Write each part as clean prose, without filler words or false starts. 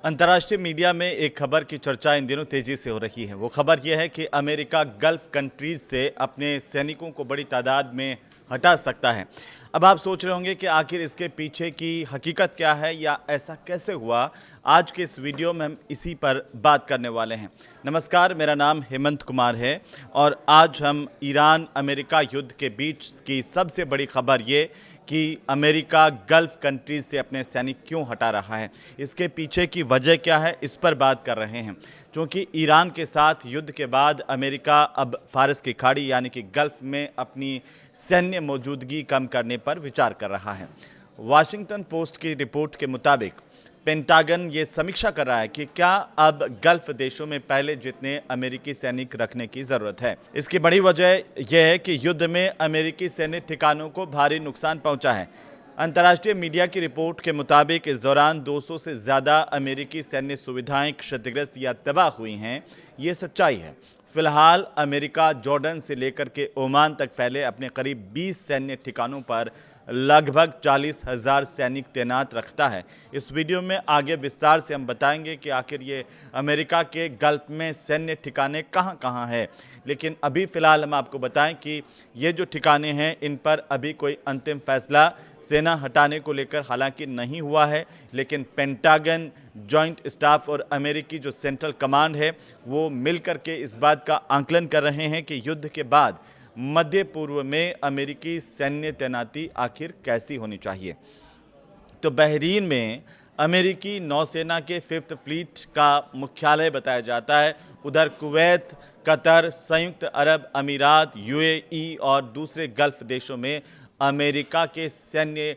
अंतर्राष्ट्रीय मीडिया में एक खबर की चर्चा इन दिनों तेजी से हो रही है। वो खबर यह है कि अमेरिका गल्फ कंट्रीज से अपने सैनिकों को बड़ी तादाद में हटा सकता है। अब आप सोच रहे होंगे कि आखिर इसके पीछे की हकीकत क्या है या ऐसा कैसे हुआ। आज के इस वीडियो में हम इसी पर बात करने वाले हैं। नमस्कार, मेरा नाम हेमंत कुमार है और आज हम ईरान अमेरिका युद्ध के बीच की सबसे बड़ी खबर ये कि अमेरिका गल्फ कंट्रीज से अपने सैनिक क्यों हटा रहा है, इसके पीछे की वजह क्या है, इस पर बात कर रहे हैं। क्योंकि ईरान के साथ युद्ध के बाद अमेरिका अब फारस की खाड़ी यानी कि गल्फ में अपनी सैन्य मौजूदगी कम करने पर विचार कर रहा है। वाशिंगटन पोस्ट की रिपोर्ट के मुताबिक पेंटागन ये समीक्षा कर रहा है कि क्या अब गल्फ देशों में पहले जितने अमेरिकी सैनिक रखने की ज़रूरत है। इसकी बड़ी वजह यह है कि युद्ध में अमेरिकी सैन्य ठिकानों को भारी नुकसान पहुंचा है। अंतर्राष्ट्रीय मीडिया की रिपोर्ट के मुताबिक इस दौरान 200 से ज़्यादा अमेरिकी सैन्य सुविधाएं क्षतिग्रस्त या तबाह हुई हैं। ये सच्चाई है। फिलहाल अमेरिका जॉर्डन से लेकर के ओमान तक फैले अपने करीब 20 सैन्य ठिकानों पर लगभग 40,000 सैनिक तैनात रखता है। इस वीडियो में आगे विस्तार से हम बताएंगे कि आखिर ये अमेरिका के गल्फ में सैन्य ठिकाने कहाँ कहाँ हैं। लेकिन अभी फ़िलहाल हम आपको बताएं कि ये जो ठिकाने हैं इन पर अभी कोई अंतिम फैसला सेना हटाने को लेकर हालांकि नहीं हुआ है, लेकिन पेंटागन, जॉइंट स्टाफ और अमेरिकी जो सेंट्रल कमांड है वो मिलकर के इस बात का आंकलन कर रहे हैं कि युद्ध के बाद मध्य पूर्व में अमेरिकी सैन्य तैनाती आखिर कैसी होनी चाहिए। तो बहरीन में अमेरिकी नौसेना के 5th फ्लीट का मुख्यालय बताया जाता है। उधर कुवैत, कतर, संयुक्त अरब अमीरात, यूएई और दूसरे गल्फ देशों में अमेरिका के सैन्य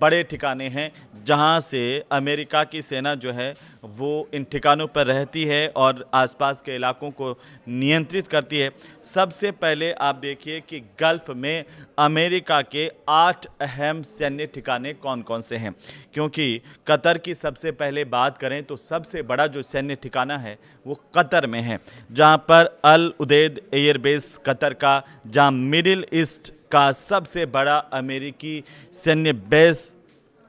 बड़े ठिकाने हैं जहां से अमेरिका की सेना जो है वो इन ठिकानों पर रहती है और आसपास के इलाकों को नियंत्रित करती है। सबसे पहले आप देखिए कि गल्फ में अमेरिका के 8 अहम सैन्य ठिकाने कौन कौन से हैं। क्योंकि कतर की सबसे पहले बात करें तो सबसे बड़ा जो सैन्य ठिकाना है वो कतर में है, जहां पर अल उदैद एयरबेस कतर का, जहां मिडिल ईस्ट का सबसे बड़ा अमेरिकी सैन्य बेस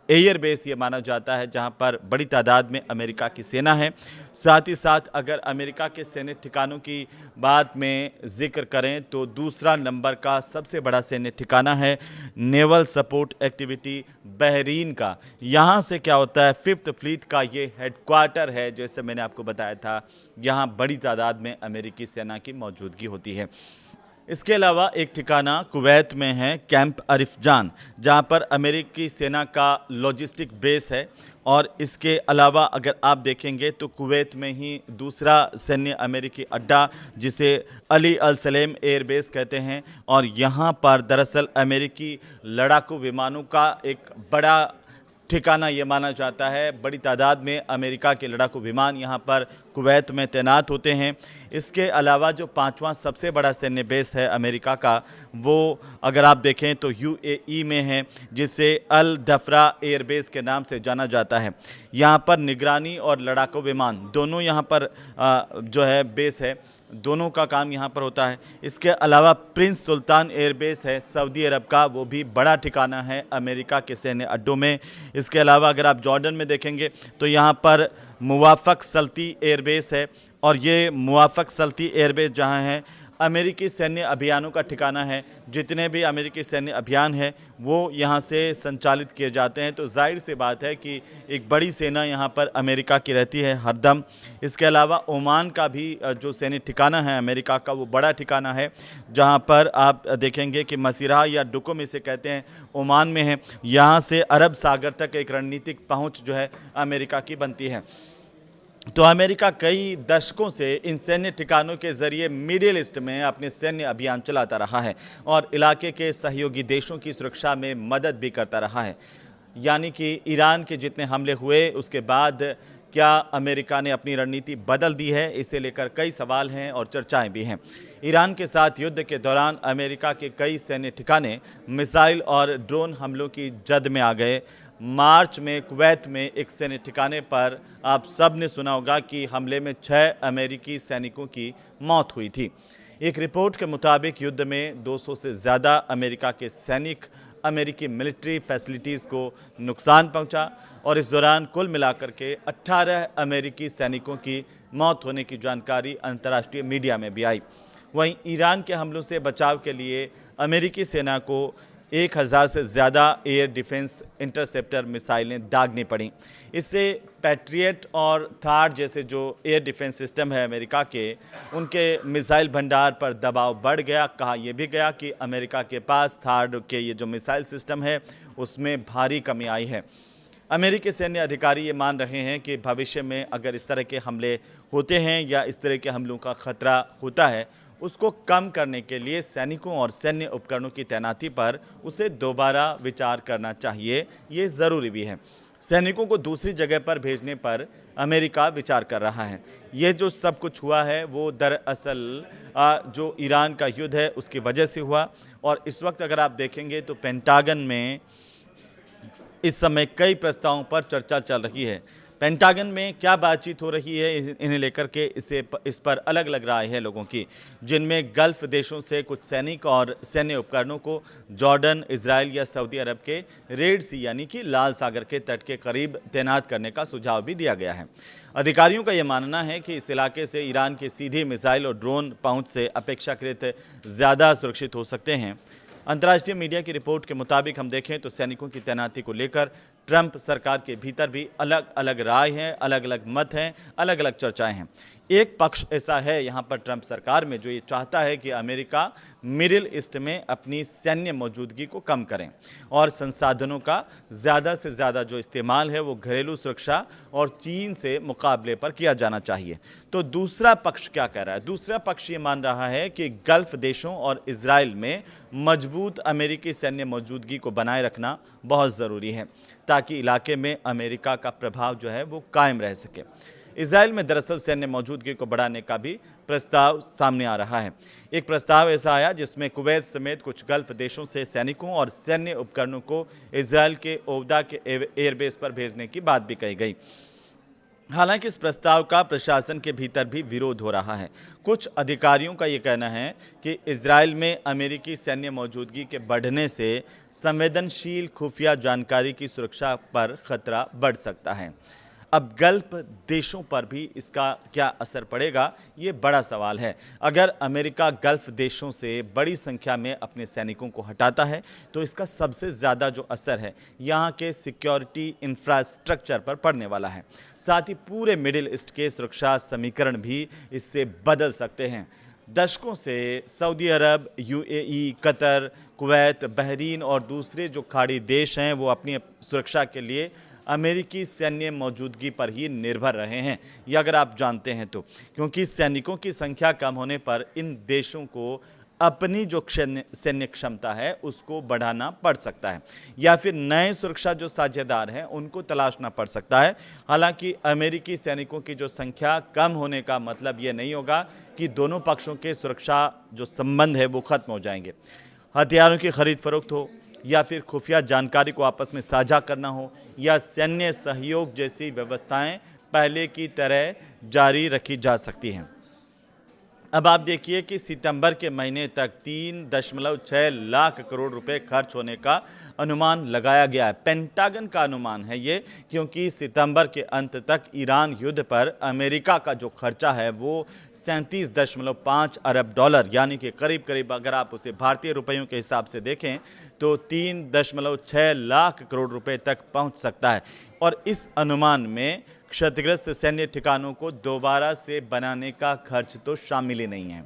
एयरबेस ये माना जाता है, जहां पर बड़ी तादाद में अमेरिका की सेना है। साथ ही साथ अगर अमेरिका के सैन्य ठिकानों की बात में जिक्र करें तो दूसरा नंबर का सबसे बड़ा सैन्य ठिकाना है नेवल सपोर्ट एक्टिविटी बहरीन का। यहां से क्या होता है, 5th फ्लीट का ये हेडक्वार्टर है। जैसे मैंने आपको बताया था, यहां बड़ी तादाद में अमेरिकी सेना की मौजूदगी होती है। इसके अलावा एक ठिकाना कुवैत में है, कैंप अरिफजान, जहां पर अमेरिकी सेना का लॉजिस्टिक बेस है। और इसके अलावा अगर आप देखेंगे तो कुवैत में ही दूसरा सैन्य अमेरिकी अड्डा जिसे अली अल सलेम एयरबेस कहते हैं, और यहां पर दरअसल अमेरिकी लड़ाकू विमानों का एक बड़ा ठिकाना ये माना जाता है। बड़ी तादाद में अमेरिका के लड़ाकू विमान यहाँ पर कुवैत में तैनात होते हैं। इसके अलावा जो 5वां सबसे बड़ा सैन्य बेस है अमेरिका का, वो अगर आप देखें तो यूएई में है, जिसे अल दफरा एयरबेस के नाम से जाना जाता है। यहाँ पर निगरानी और लड़ाकू विमान दोनों यहाँ पर जो है बेस है, दोनों का काम यहाँ पर होता है। इसके अलावा प्रिंस सुल्तान एयरबेस है सऊदी अरब का, वो भी बड़ा ठिकाना है अमेरिका के सैन्य अड्डों में। इसके अलावा अगर आप जॉर्डन में देखेंगे तो यहाँ पर मुवाफ़क़ सल्ती एयरबेस है, और ये मुवाफ़क़ सल्ती एयरबेस जहाँ है अमेरिकी सैन्य अभियानों का ठिकाना है। जितने भी अमेरिकी सैन्य अभियान हैं वो यहाँ से संचालित किए जाते हैं। तो जाहिर सी बात है कि एक बड़ी सेना यहाँ पर अमेरिका की रहती है हरदम। इसके अलावा ओमान का भी जो सैन्य ठिकाना है अमेरिका का, वो बड़ा ठिकाना है, जहाँ पर आप देखेंगे कि मसीरा या डुकुम इसे कहते हैं, ओमान में है। यहाँ से अरब सागर तक एक रणनीतिक पहुँच जो है अमेरिका की बनती है। तो अमेरिका कई दशकों से इन सैन्य ठिकानों के ज़रिए मिडिल ईस्ट में अपने सैन्य अभियान चलाता रहा है और इलाके के सहयोगी देशों की सुरक्षा में मदद भी करता रहा है। यानी कि ईरान के जितने हमले हुए उसके बाद क्या अमेरिका ने अपनी रणनीति बदल दी है, इसे लेकर कई सवाल हैं और चर्चाएं भी हैं। ईरान के साथ युद्ध के दौरान अमेरिका के कई सैन्य ठिकाने मिसाइल और ड्रोन हमलों की जद में आ गए। मार्च में कुवैत में एक सैन्य ठिकाने पर आप सब ने सुना होगा कि हमले में 6 अमेरिकी सैनिकों की मौत हुई थी। एक रिपोर्ट के मुताबिक युद्ध में 200 से ज़्यादा अमेरिका के सैनिक अमेरिकी मिलिट्री फैसिलिटीज़ को नुकसान पहुंचा और इस दौरान कुल मिलाकर के 18 अमेरिकी सैनिकों की मौत होने की जानकारी अंतर्राष्ट्रीय मीडिया में भी आई। वहीं ईरान के हमलों से बचाव के लिए अमेरिकी सेना को 1000 से ज़्यादा एयर डिफेंस इंटरसेप्टर मिसाइलें दागनी पड़ी। इससे पैट्रियट और थार जैसे जो एयर डिफेंस सिस्टम है अमेरिका के, उनके मिसाइल भंडार पर दबाव बढ़ गया। कहा यह भी गया कि अमेरिका के पास थार के ये जो मिसाइल सिस्टम है उसमें भारी कमी आई है। अमेरिकी सैन्य अधिकारी ये मान रहे हैं कि भविष्य में अगर इस तरह के हमले होते हैं या इस तरह के हमलों का खतरा होता है, उसको कम करने के लिए सैनिकों और सैन्य उपकरणों की तैनाती पर उसे दोबारा विचार करना चाहिए। ये ज़रूरी भी है। सैनिकों को दूसरी जगह पर भेजने पर अमेरिका विचार कर रहा है। ये जो सब कुछ हुआ है वो दरअसल जो ईरान का युद्ध है उसकी वजह से हुआ। और इस वक्त अगर आप देखेंगे तो पेंटागन में इस समय कई प्रस्तावों पर चर्चा चल रही है। पेंटागन में क्या बातचीत हो रही है इन्हें लेकर के इस पर अलग अलग राय है लोगों की, जिनमें गल्फ देशों से कुछ सैनिक और सैन्य उपकरणों को जॉर्डन, इजराइल या सऊदी अरब के रेड सी यानी कि लाल सागर के तट के करीब तैनात करने का सुझाव भी दिया गया है। अधिकारियों का यह मानना है कि इस इलाके से ईरान की सीधी मिसाइल और ड्रोन पहुँच से अपेक्षाकृत ज़्यादा सुरक्षित हो सकते हैं। अंतर्राष्ट्रीय मीडिया की रिपोर्ट के मुताबिक हम देखें तो सैनिकों की तैनाती को लेकर ट्रंप सरकार के भीतर भी अलग अलग राय हैं, अलग अलग मत हैं, अलग अलग चर्चाएं हैं। एक पक्ष ऐसा है यहाँ पर ट्रंप सरकार में जो ये चाहता है कि अमेरिका मिडिल ईस्ट में अपनी सैन्य मौजूदगी को कम करें और संसाधनों का ज़्यादा से ज़्यादा जो इस्तेमाल है वो घरेलू सुरक्षा और चीन से मुकाबले पर किया जाना चाहिए। तो दूसरा पक्ष क्या कह रहा है? दूसरा पक्ष ये मान रहा है कि गल्फ देशों और इजराइल में मजबूत अमेरिकी सैन्य मौजूदगी को बनाए रखना बहुत ज़रूरी है ताकि इलाके में अमेरिका का प्रभाव जो है वो कायम रह सके। इजराइल में दरअसल सैन्य मौजूदगी को बढ़ाने का भी प्रस्ताव सामने आ रहा है। एक प्रस्ताव ऐसा आया जिसमें कुवैत समेत कुछ गल्फ देशों से सैनिकों और सैन्य उपकरणों को इजराइल के ओवदा के एयरबेस पर भेजने की बात भी कही गई। हालांकि इस प्रस्ताव का प्रशासन के भीतर भी विरोध हो रहा है। कुछ अधिकारियों का ये कहना है कि इजराइल में अमेरिकी सैन्य मौजूदगी के बढ़ने से संवेदनशील खुफिया जानकारी की सुरक्षा पर खतरा बढ़ सकता है। अब गल्फ देशों पर भी इसका क्या असर पड़ेगा, ये बड़ा सवाल है। अगर अमेरिका गल्फ देशों से बड़ी संख्या में अपने सैनिकों को हटाता है तो इसका सबसे ज़्यादा जो असर है यहाँ के सिक्योरिटी इंफ्रास्ट्रक्चर पर पड़ने वाला है। साथ ही पूरे मिडिल ईस्ट के सुरक्षा समीकरण भी इससे बदल सकते हैं। दशकों से सऊदी अरब, यूएई, कतर, कुवैत, बहरीन और दूसरे जो खाड़ी देश हैं वो अपनी सुरक्षा के लिए अमेरिकी सैन्य मौजूदगी पर ही निर्भर रहे हैं, ये अगर आप जानते हैं तो, क्योंकि सैनिकों की संख्या कम होने पर इन देशों को अपनी जो सैन्य क्षमता है उसको बढ़ाना पड़ सकता है या फिर नए सुरक्षा जो साझेदार हैं उनको तलाशना पड़ सकता है। हालांकि अमेरिकी सैनिकों की जो संख्या कम होने का मतलब ये नहीं होगा कि दोनों पक्षों के सुरक्षा जो संबंध है वो खत्म हो जाएंगे। हथियारों की खरीद फरोख्त हो या फिर खुफिया जानकारी को आपस में साझा करना हो या सैन्य सहयोग जैसी व्यवस्थाएं पहले की तरह जारी रखी जा सकती हैं। अब आप देखिए कि सितंबर के महीने तक 3.6 लाख करोड़ रुपए खर्च होने का अनुमान लगाया गया है। पेंटागन का अनुमान है ये, क्योंकि सितंबर के अंत तक ईरान युद्ध पर अमेरिका का जो खर्चा है वो 37.5 अरब डॉलर यानी कि करीब करीब अगर आप उसे भारतीय रुपयों के हिसाब से देखें तो 3.6 लाख करोड़ रुपए तक पहुंच सकता है। और इस अनुमान में क्षतिग्रस्त सैन्य ठिकानों को दोबारा से बनाने का खर्च तो शामिल ही नहीं है।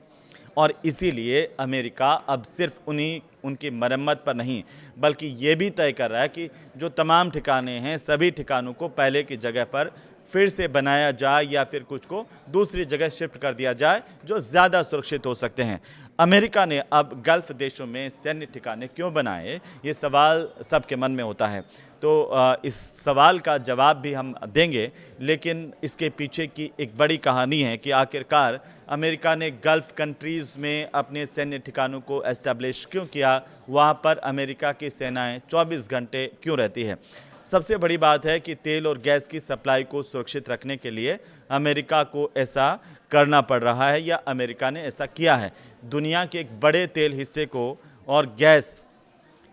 और इसीलिए अमेरिका अब सिर्फ उनकी मरम्मत पर नहीं बल्कि ये भी तय कर रहा है कि जो तमाम ठिकाने हैं सभी ठिकानों को पहले की जगह पर फिर से बनाया जाए या फिर कुछ को दूसरी जगह शिफ्ट कर दिया जाए जो ज़्यादा सुरक्षित हो सकते हैं। अमेरिका ने अब गल्फ देशों में सैन्य ठिकाने क्यों बनाए, ये सवाल सबके मन में होता है। तो इस सवाल का जवाब भी हम देंगे, लेकिन इसके पीछे की एक बड़ी कहानी है कि आखिरकार अमेरिका ने गल्फ कंट्रीज़ में अपने सैन्य ठिकानों को एस्टैब्लिश क्यों किया, वहाँ पर अमेरिका की सेनाएं 24 घंटे क्यों रहती है। सबसे बड़ी बात है कि तेल और गैस की सप्लाई को सुरक्षित रखने के लिए अमेरिका को ऐसा करना पड़ रहा है या अमेरिका ने ऐसा किया है। दुनिया के एक बड़े तेल हिस्से को और गैस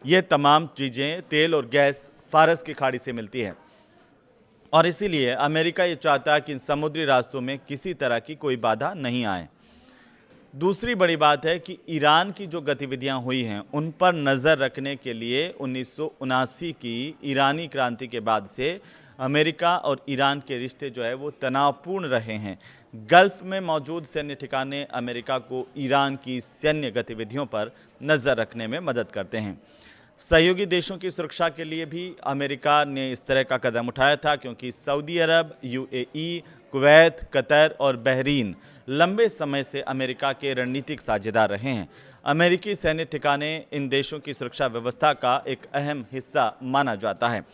ये तमाम चीज़ें तेल और गैस फारस की खाड़ी से मिलती है और इसीलिए अमेरिका ये चाहता है कि इन समुद्री रास्तों में किसी तरह की कोई बाधा नहीं आए। दूसरी बड़ी बात है कि ईरान की जो गतिविधियां हुई हैं उन पर नज़र रखने के लिए 1979 की ईरानी क्रांति के बाद से अमेरिका और ईरान के रिश्ते जो है वो तनावपूर्ण रहे हैं। गल्फ में मौजूद सैन्य ठिकाने अमेरिका को ईरान की सैन्य गतिविधियों पर नज़र रखने में मदद करते हैं। सहयोगी देशों की सुरक्षा के लिए भी अमेरिका ने इस तरह का कदम उठाया था, क्योंकि सऊदी अरब, यूएई, कुवैत, कतर और बहरीन लंबे समय से अमेरिका के रणनीतिक साझेदार रहे हैं। अमेरिकी सैन्य ठिकाने इन देशों की सुरक्षा व्यवस्था का एक अहम हिस्सा माना जाता है।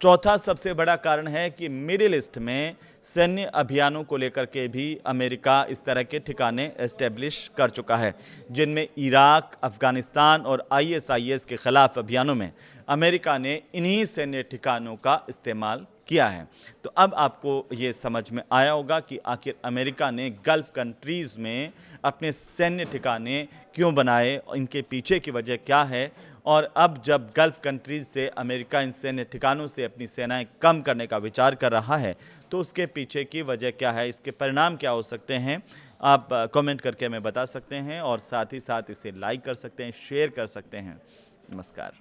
चौथा सबसे बड़ा कारण है कि मिडिल ईस्ट में सैन्य अभियानों को लेकर के भी अमेरिका इस तरह के ठिकाने एस्टेब्लिश कर चुका है, जिनमें इराक, अफगानिस्तान और आईएसआईएस के खिलाफ अभियानों में अमेरिका ने इन्हीं सैन्य ठिकानों का इस्तेमाल किया है। तो अब आपको ये समझ में आया होगा कि आखिर अमेरिका ने गल्फ कंट्रीज़ में अपने सैन्य ठिकाने क्यों बनाए, इनके पीछे की वजह क्या है, और अब जब गल्फ कंट्रीज से अमेरिका इन सैन्य ठिकानों से अपनी सेनाएं कम करने का विचार कर रहा है तो उसके पीछे की वजह क्या है, इसके परिणाम क्या हो सकते हैं, आप कमेंट करके हमें बता सकते हैं और साथ ही साथ इसे लाइक कर सकते हैं, शेयर कर सकते हैं। नमस्कार।